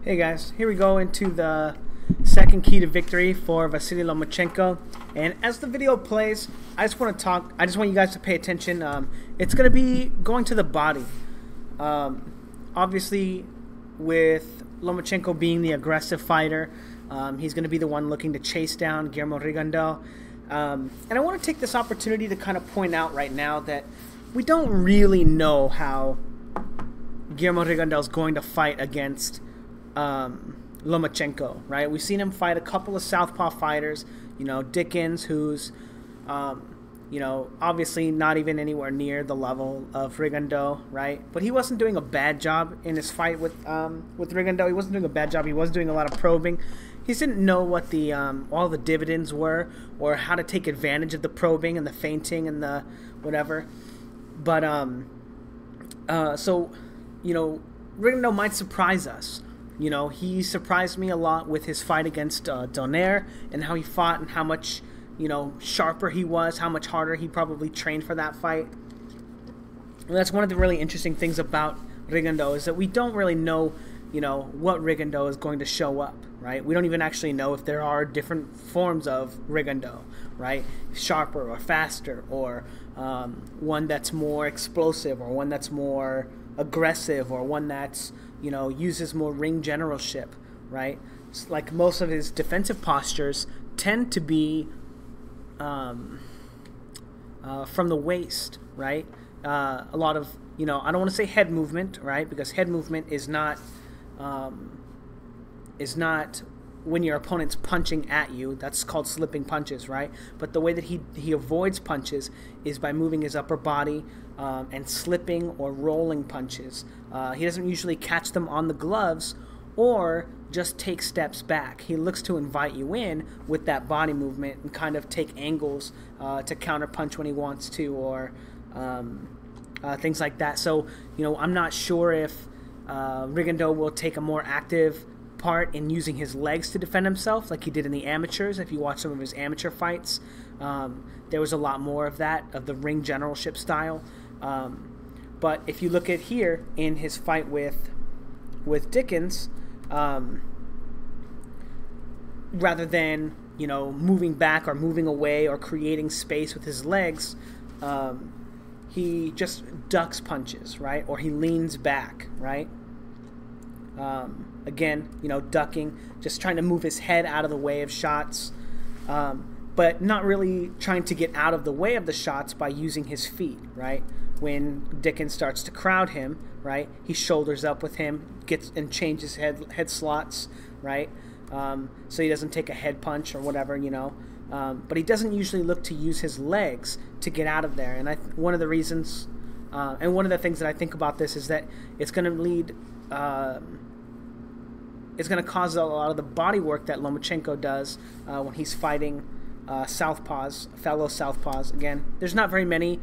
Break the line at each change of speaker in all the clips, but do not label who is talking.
Hey guys, here we go into the second key to victory for Vasyl Lomachenko. And as the video plays, I just want you guys to pay attention. It's going to be going to the body. Obviously, with Lomachenko being the aggressive fighter, he's going to be the one looking to chase down Guillermo Rigondeaux. And I want to take this opportunity to kind of point out right now that we don't really know how Guillermo Rigondeaux is going to fight against Lomachenko, right? We've seen him fight a couple of southpaw fighters, Dickens, who's, obviously not even anywhere near the level of Rigondeaux, right? But he wasn't doing a bad job in his fight with Rigondeaux. He wasn't doing a bad job. He was doing a lot of probing. He didn't know what the all the dividends were, or how to take advantage of the probing and the feinting and the whatever. But so Rigondeaux might surprise us. He surprised me a lot with his fight against Donaire, and how he fought and how much, sharper he was, how much harder he probably trained for that fight. And that's one of the really interesting things about Rigondeaux, is that we don't really know, what Rigondeaux is going to show up, right? We don't even actually know if there are different forms of Rigondeaux, right? Sharper or faster, or one that's more explosive, or one that's more aggressive, or one that's uses more ring generalship, right? It's like most of his defensive postures tend to be from the waist, right? A lot of, I don't want to say head movement, right? Because head movement is not when your opponent's punching at you. That's called slipping punches, right? But the way that he avoids punches is by moving his upper body and slipping or rolling punches. He doesn't usually catch them on the gloves or just take steps back. He looks to invite you in with that body movement and kind of take angles to counter punch when he wants to, or things like that. So, I'm not sure if Rigondeaux will take a more active part in using his legs to defend himself like he did in the amateurs. If you watch some of his amateur fights, there was a lot more of that, of the ring generalship style. But if you look at here in his fight with Dickens, rather than moving back or moving away or creating space with his legs, he just ducks punches, right? Or he leans back, right? Again, ducking, just trying to move his head out of the way of shots, but not really trying to get out of the way of the shots by using his feet, right? When Dickens starts to crowd him, right, he shoulders up with him, gets and changes head slots, right? So he doesn't take a head punch or whatever, but he doesn't usually look to use his legs to get out of there. And one of the reasons, and one of the things that I think about this is that it's going to lead, it's going to cause a lot of the body work that Lomachenko does when he's fighting fellow southpaws. Again, there's not very many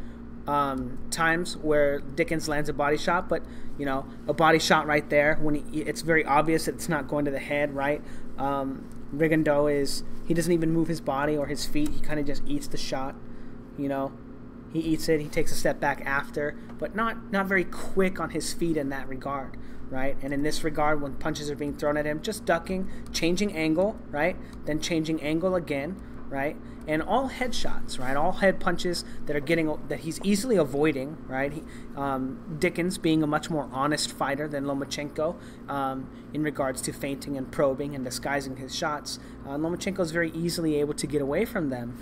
times where Dickens lands a body shot, but a body shot right there, when it's very obvious that it's not going to the head, right? Rigondeaux he doesn't even move his body or his feet. He kind of just eats the shot. He eats it. He takes a step back after, but not very quick on his feet in that regard, right? And in this regard, when punches are being thrown at him, just ducking, changing angle, right? Then changing angle again, right? And all head shots, right? All head punches that he's easily avoiding, right? Dickens being a much more honest fighter than Lomachenko in regards to feinting and probing and disguising his shots. Lomachenko is very easily able to get away from them.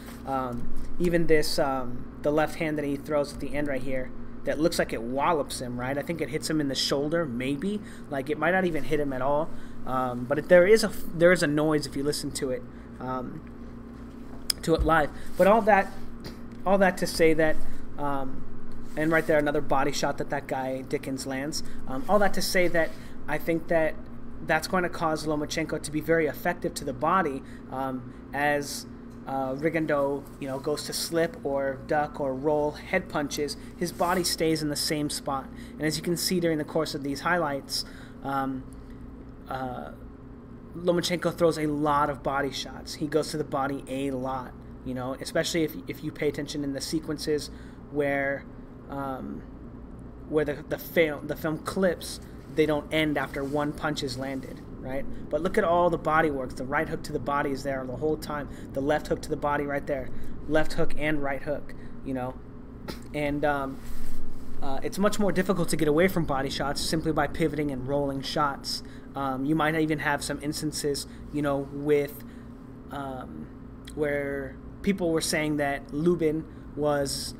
Even this, the left hand that he throws at the end right here, that looks like it wallops him, right? I think it hits him in the shoulder, maybe. Like, it might not even hit him at all. But there is a noise if you listen to it. To it live, but all that to say that, and right there another body shot that guy Dickens lands. All that to say that I think that's going to cause Lomachenko to be very effective to the body, as Rigondeaux goes to slip or duck or roll head punches. His body stays in the same spot, and as you can see during the course of these highlights, Lomachenko throws a lot of body shots. He goes to the body a lot, especially if you pay attention in the sequences where the film clips, they don't end after one punch is landed, right? But look at all the body work. The right hook to the body is there the whole time. The left hook to the body right there. Left hook and right hook, you know. And it's much more difficult to get away from body shots simply by pivoting and rolling shots. You might even have some instances, you know, with where people were saying that Lubin was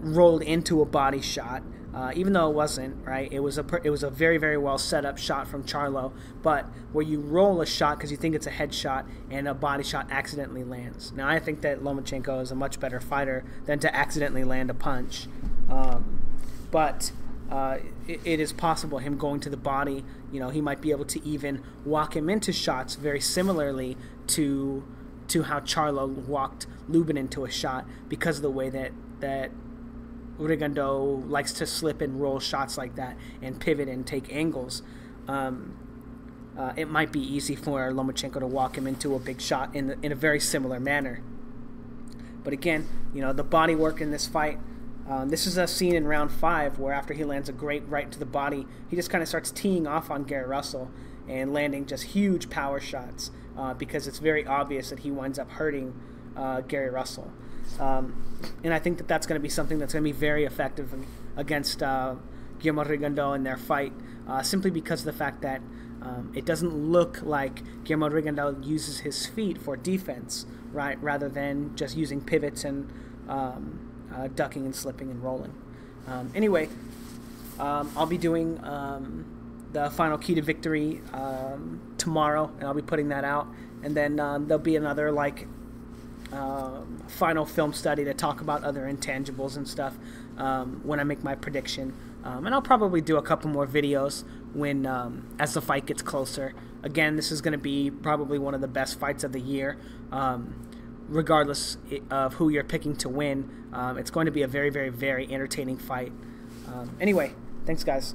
rolled into a body shot, even though it wasn't, right? It was a very, very well set up shot from Charlo, but where you roll a shot because you think it's a headshot and a body shot accidentally lands. Now, I think that Lomachenko is a much better fighter than to accidentally land a punch, but it is possible him going to the body, you know, he might be able to even walk him into shots very similarly to how Charlo walked Lubin into a shot because of the way that Rigondeaux likes to slip and roll shots like that and pivot and take angles. It might be easy for Lomachenko to walk him into a big shot in a very similar manner. But again, you know, the body work in this fight, this is a scene in round 5 where after he lands a great right to the body, he just kind of starts teeing off on Gary Russell and landing just huge power shots because it's very obvious that he winds up hurting Gary Russell. And I think that that's going to be something that's going to be very effective against Guillermo Rigondeaux in their fight, simply because of the fact that it doesn't look like Guillermo Rigondeaux uses his feet for defense, right, rather than just using pivots and ducking and slipping and rolling. Anyway, I'll be doing the final key to victory tomorrow, and I'll be putting that out. And then there'll be another final film study to talk about other intangibles and stuff when I make my prediction. And I'll probably do a couple more videos when as the fight gets closer. Again, this is going to be probably one of the best fights of the year. Regardless of who you're picking to win, it's going to be a very, very, very entertaining fight. Anyway, thanks, guys.